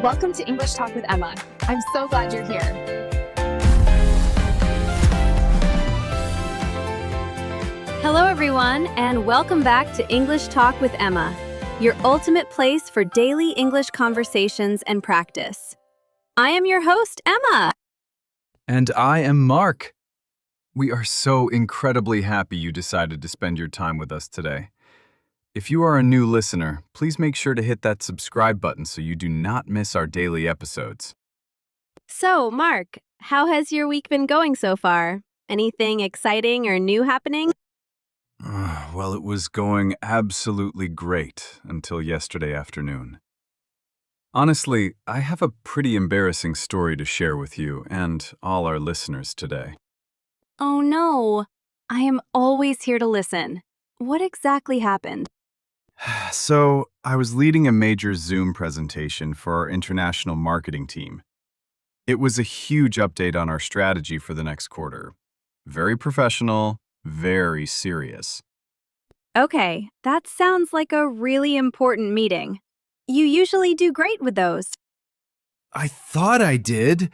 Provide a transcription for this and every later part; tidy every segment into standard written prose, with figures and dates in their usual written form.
Welcome to English Talk with Emma. I'm so glad you're here. Hello, everyone, and welcome back to English Talk with Emma, your ultimate place for daily English conversations and practice. I am your host, Emma. And I am Mark. We are so incredibly happy you decided to spend your time with us today. If you are a new listener, please make sure to hit that subscribe button so you do not miss our daily episodes. So, Mark, how has your week been going so far? Anything exciting or new happening? Well, it was going absolutely great until yesterday afternoon. Honestly, I have a pretty embarrassing story to share with you and all our listeners today. Oh, no. I am always here to listen. What exactly happened? So, I was leading a major Zoom presentation for our international marketing team. It was a huge update on our strategy for the next quarter. Very professional, very serious. Okay, that sounds like a really important meeting. You usually do great with those. I thought I did,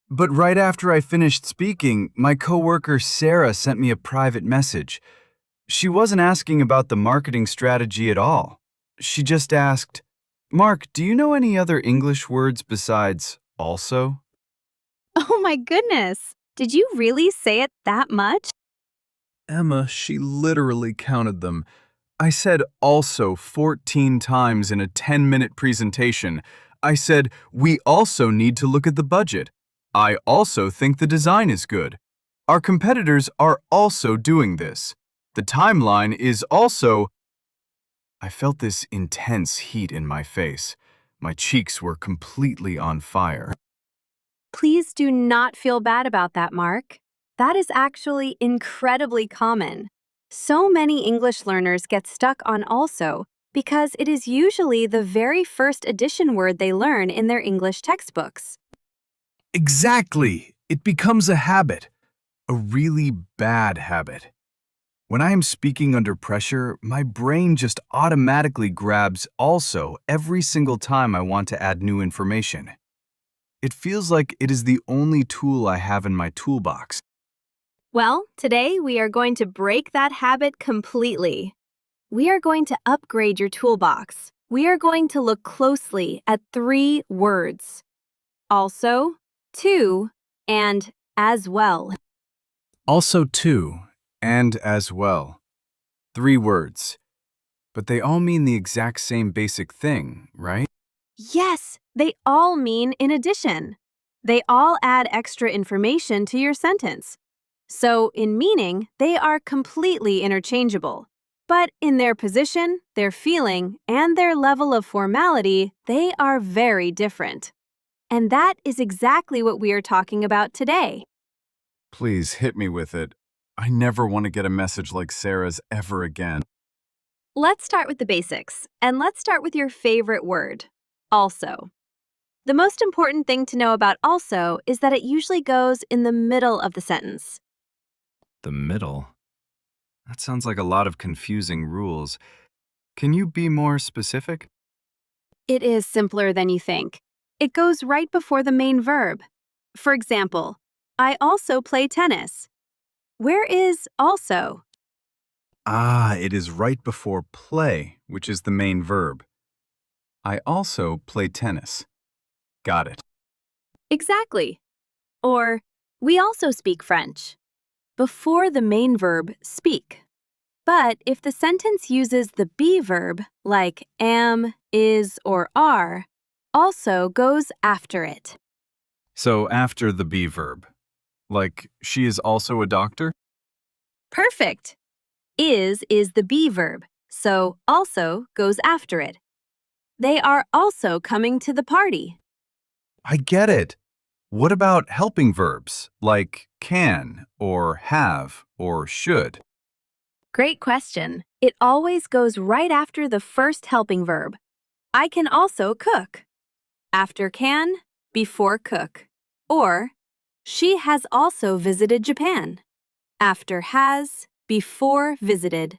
but right after I finished speaking, my coworker Sarah sent me a private message. She wasn't asking about the marketing strategy at all. She just asked, "Mark, do you know any other English words besides also?" Oh my goodness. Did you really say it that much? Emma, she literally counted them. I said also 14 times in a 10-minute presentation. I said, we also need to look at the budget. I also think the design is good. Our competitors are also doing this. The timeline is also... I felt this intense heat in my face. My cheeks were completely on fire. Please do not feel bad about that, Mark. That is actually incredibly common. So many English learners get stuck on also because it is usually the very first addition word they learn in their English textbooks. Exactly. It becomes a habit. A really bad habit. When I am speaking under pressure, my brain just automatically grabs also every single time I want to add new information. It feels like it is the only tool I have in my toolbox. Well, today we are going to break that habit completely. We are going to upgrade your toolbox. We are going to look closely at 3 words. Also, to, and as well. Also to, and as well. 3 words. But they all mean the exact same basic thing, right? Yes, they all mean in addition. They all add extra information to your sentence. So, in meaning, they are completely interchangeable. But in their position, their feeling, and their level of formality, they are very different. And that is exactly what we are talking about today. Please hit me with it. I never want to get a message like Sarah's ever again. Let's start with the basics, and let's start with your favorite word, also. The most important thing to know about also is that it usually goes in the middle of the sentence. The middle? That sounds like a lot of confusing rules. Can you be more specific? It is simpler than you think. It goes right before the main verb. For example, I also play tennis. Where is also? It is right before play, which is the main verb. I also play tennis. Got it. Exactly. Or, we also speak French. Before the main verb, speak. But if the sentence uses the be verb, like am, is, or are, also goes after it. So after the be verb. Like, she is also a doctor? Perfect. Is the be verb, so also goes after it. They are also coming to the party. I get it. What about helping verbs, like can, or have, or should? Great question. It always goes right after the first helping verb. I can also cook. After can, before cook. Or, she has also visited Japan. After has, before visited.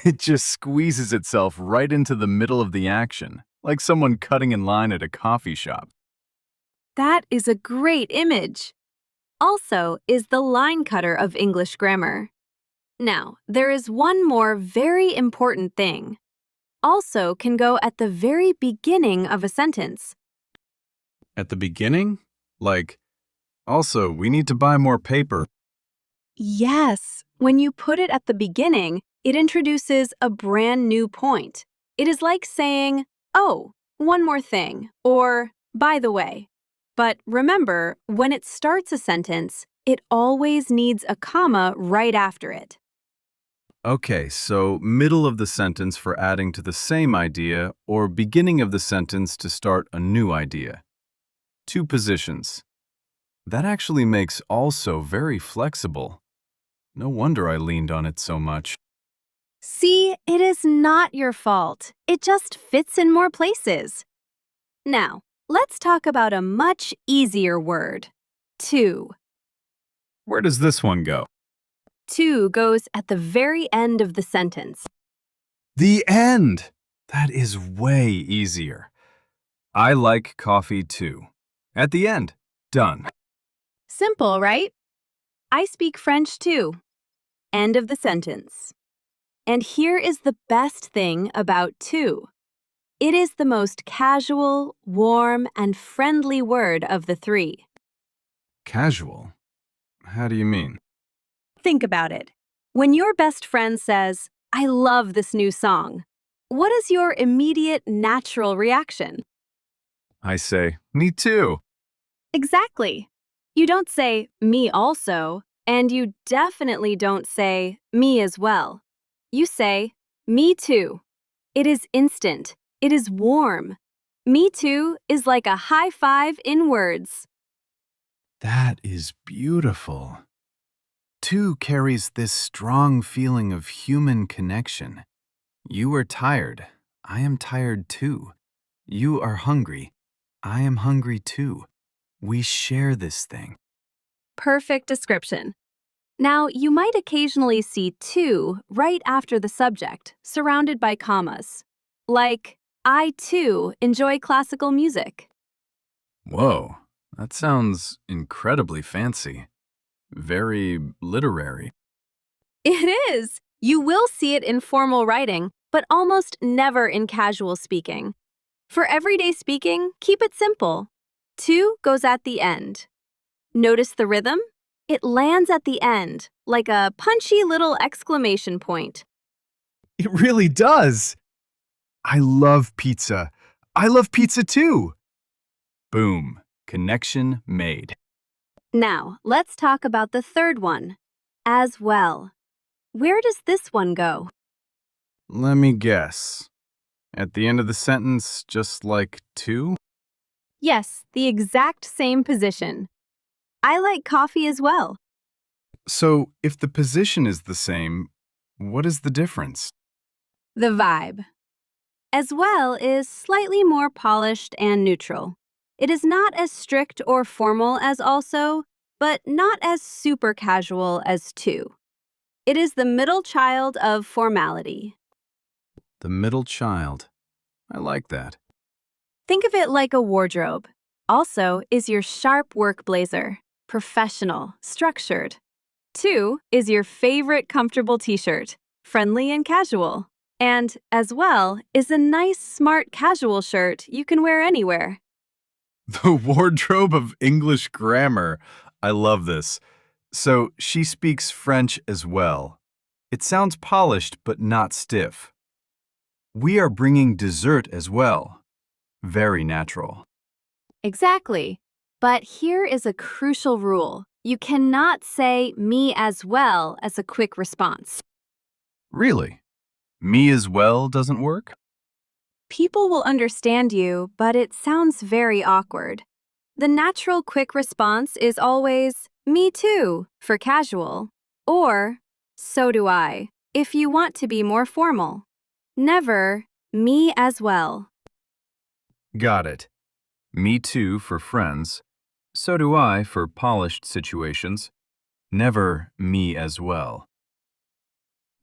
It just squeezes itself right into the middle of the action. like someone cutting in line at a coffee shop. That is a great image. Also is the line cutter of English grammar. Now, there is one more very important thing. Also can go at the very beginning of a sentence. At the beginning? Like, also, we need to buy more paper. Yes, when you put it at the beginning, it introduces a brand new point. It is like saying, oh, one more thing, or by the way. But remember, when it starts a sentence, it always needs a comma right after it. Okay, so middle of the sentence for adding to the same idea, or beginning of the sentence to start a new idea. Two positions. That actually makes also very flexible. No wonder I leaned on it so much. See, it is not your fault. It just fits in more places. Now, let's talk about a much easier word. To. Where does this one go? To goes at the very end of the sentence. The end! That is way easier. I like coffee too. At the end. Done. Simple, right? I speak French too. End of the sentence. And here is the best thing about to. It is the most casual, warm, and friendly word of the three. Casual? How do you mean? Think about it. When your best friend says, I love this new song, what is your immediate natural reaction? I say, me too. Exactly. You don't say, me also, and you definitely don't say, me as well. You say, me too. It is instant. It is warm. Me too is like a high five in words. That is beautiful. Two carries this strong feeling of human connection. You are tired. I am tired too. You are hungry. I am hungry too. We share this thing. Perfect description. Now, you might occasionally see to right after the subject, surrounded by commas. Like, I too enjoy classical music. Whoa, that sounds incredibly fancy. Very literary. It is! You will see it in formal writing, but almost never in casual speaking. For everyday speaking, keep it simple. To goes at the end. Notice the rhythm? It lands at the end, like a punchy little exclamation point. It really does. I love pizza. I love pizza too. Boom. Connection made. Now, let's talk about the third one. As well. Where does this one go? Let me guess. At the end of the sentence, just like to? Yes, the exact same position. I like coffee as well. So, if the position is the same, what is the difference? The vibe. As well is slightly more polished and neutral. It is not as strict or formal as also, but not as super casual as to. It is the middle child of formality. The middle child. I like that. Think of it like a wardrobe. Also is your sharp work blazer, professional, structured. Two is your favorite comfortable t-shirt, friendly and casual. And, as well, is a nice, smart casual shirt you can wear anywhere. The wardrobe of English grammar. I love this. So, she speaks French as well. It sounds polished but not stiff. We are bringing dessert as well. Very natural. Exactly. But here is a crucial rule. You cannot say me as well as a quick response. Really? Me as well doesn't work? People will understand you, but it sounds very awkward. The natural quick response is always, me too, for casual, or, so do I, if you want to be more formal. Never, me as well. Got it. Me too for friends. So do I for polished situations. Never me as well.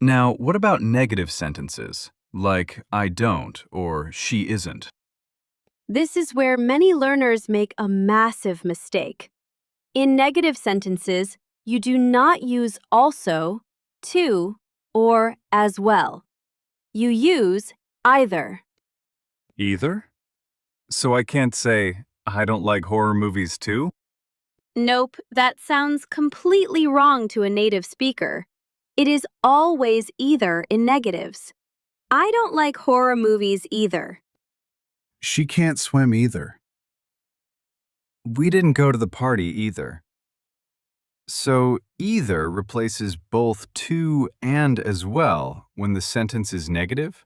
Now, what about negative sentences, like I don't or she isn't? This is where many learners make a massive mistake. In negative sentences, you do not use also, to, or as well. You use either. Either? So I can't say, I don't like horror movies too? Nope, that sounds completely wrong to a native speaker. It is always either in negatives. I don't like horror movies either. She can't swim either. We didn't go to the party either. So either replaces both to and as well when the sentence is negative?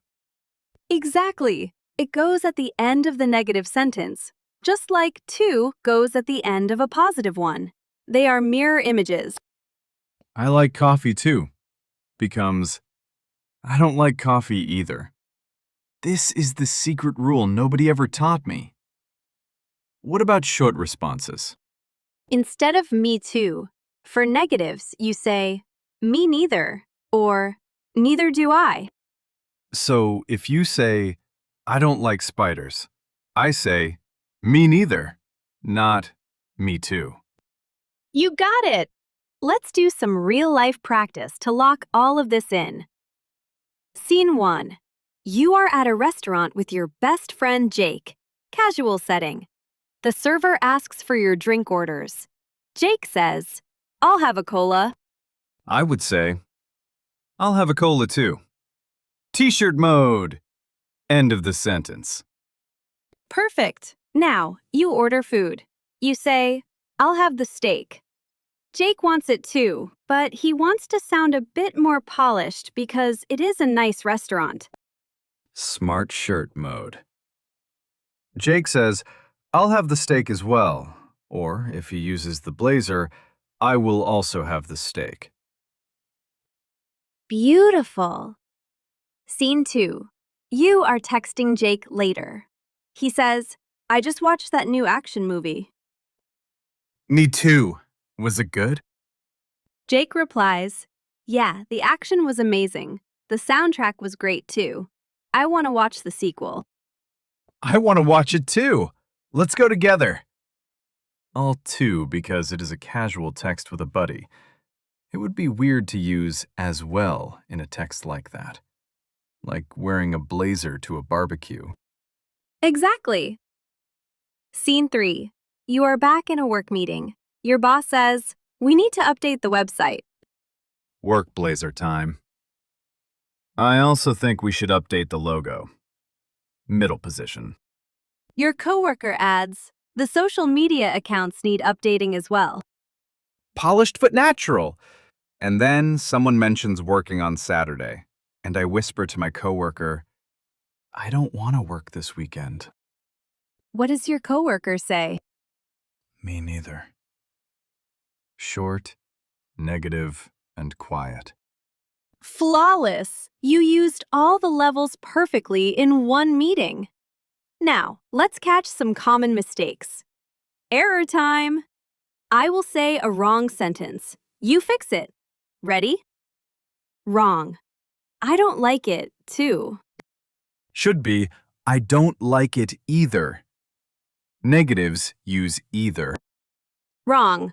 Exactly. It goes at the end of the negative sentence, just like to goes at the end of a positive one. They are mirror images. I like coffee too. Becomes, I don't like coffee either. This is the secret rule nobody ever taught me. What about short responses? Instead of me too, for negatives, you say me neither or neither do I. So if you say, I don't like spiders, I say, me neither, not me too. You got it! Let's do some real-life practice to lock all of this in. Scene 1. You are at a restaurant with your best friend Jake. Casual setting. The server asks for your drink orders. Jake says, I'll have a cola. I would say, I'll have a cola too. T-shirt mode. End of the sentence. Perfect. Now, you order food. You say, I'll have the steak. Jake wants it too, but he wants to sound a bit more polished because it is a nice restaurant. Smart shirt mode. Jake says, I'll have the steak as well. Or, if he uses the blazer, I will also have the steak. Beautiful. Scene 2. You are texting Jake later. He says, I just watched that new action movie. Me too. Was it good? Jake replies, Yeah, the action was amazing. The soundtrack was great too. I want to watch the sequel. I want to watch it too. Let's go together. All two because it is a casual text with a buddy. It would be weird to use as well in a text like that. Like wearing a blazer to a barbecue. Exactly. Scene 3. You are back in a work meeting. Your boss says, We need to update the website. Work blazer time. I also think we should update the logo. Middle position. Your coworker adds, The social media accounts need updating as well. Polished but natural. And then someone mentions working on Saturday, and I whisper to my coworker, I don't want to work this weekend. What does your coworker say? Me neither. Short, negative, and quiet. Flawless! You used all the levels perfectly in one meeting. Now, let's catch some common mistakes. Error time! I will say a wrong sentence. You fix it. Ready? Wrong. I don't like it, too. Should be, I don't like it either. Negatives use either. Wrong.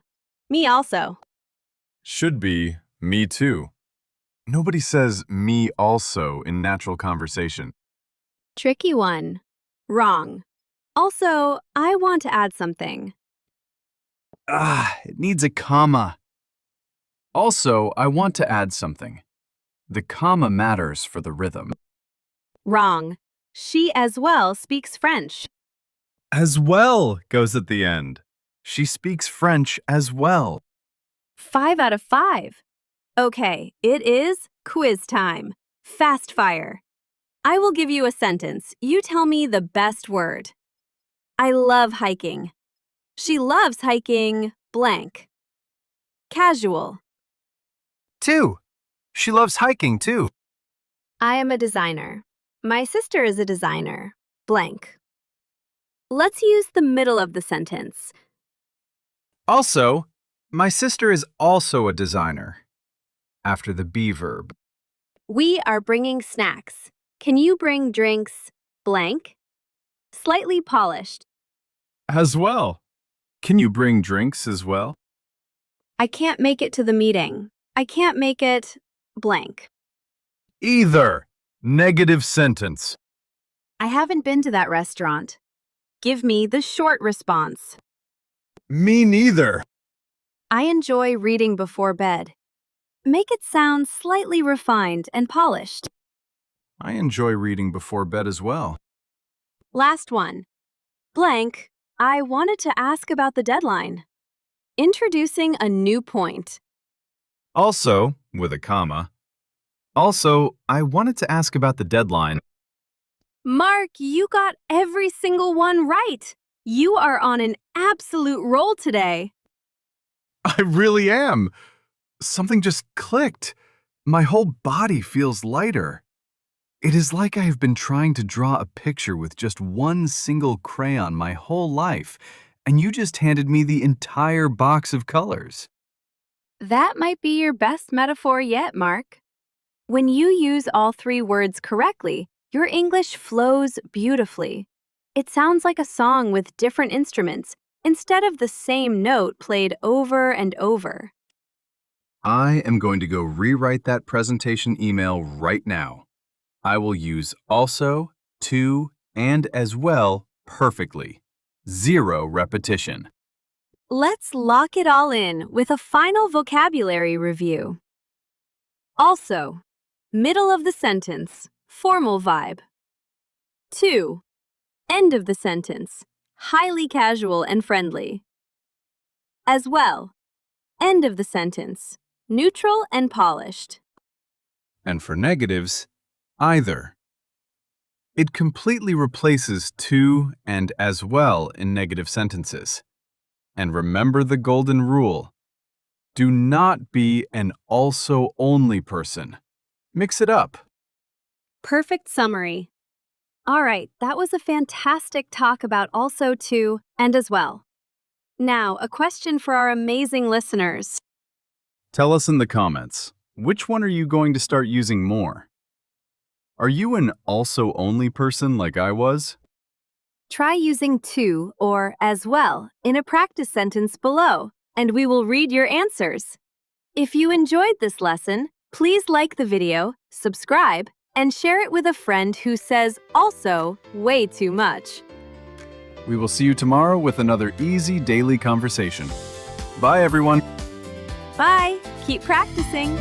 Me also. Should be, me too. Nobody says me also in natural conversation. Tricky one. Wrong. Also, I want to add something. It needs a comma. Also, I want to add something. The comma matters for the rhythm. Wrong. She as well speaks French. As well goes at the end. She speaks French as well. 5 out of 5. Okay, it is quiz time. Fast fire. I will give you a sentence. You tell me the best word. I love hiking. She loves hiking blank. Casual. 2. She loves hiking too. I am a designer. My sister is a designer. Blank. Let's use the middle of the sentence. Also, my sister is also a designer. After the be verb. We are bringing snacks. Can you bring drinks blank? Slightly polished. As well. Can you bring drinks as well? I can't make it to the meeting. I can't make it blank. Either. Negative sentence. I haven't been to that restaurant. Give me the short response. Me neither. I enjoy reading before bed. Make it sound slightly refined and polished. I enjoy reading before bed as well. Last one. Blank, I wanted to ask about the deadline. Introducing a new point. Also, with a comma. Also, I wanted to ask about the deadline. Mark, you got every single one right. You are on an absolute roll today. I really am. Something just clicked. My whole body feels lighter. It is like I have been trying to draw a picture with just one single crayon my whole life, and you just handed me the entire box of colors. That might be your best metaphor yet, Mark. When you use all three words correctly, your English flows beautifully. It sounds like a song with different instruments instead of the same note played over and over. I am going to go rewrite that presentation email right now. I will use also, to, and as well perfectly. 0 repetition. Let's lock it all in with a final vocabulary review. Also, middle of the sentence, formal vibe. 2. End of the sentence, highly casual and friendly. As well, end of the sentence, neutral and polished. And for negatives, either. It completely replaces to and as well in negative sentences. And remember the golden rule. Do not be an also-only person. Mix it up. Perfect summary. All right, that was a fantastic talk about also to and as well. Now, a question for our amazing listeners. Tell us in the comments, which one are you going to start using more? Are you an also-only person like I was? Try using to or as well in a practice sentence below, and we will read your answers. If you enjoyed this lesson, please like the video, subscribe, and share it with a friend who says also way too much. We will see you tomorrow with another easy daily conversation. Bye, everyone. Bye! Keep practicing!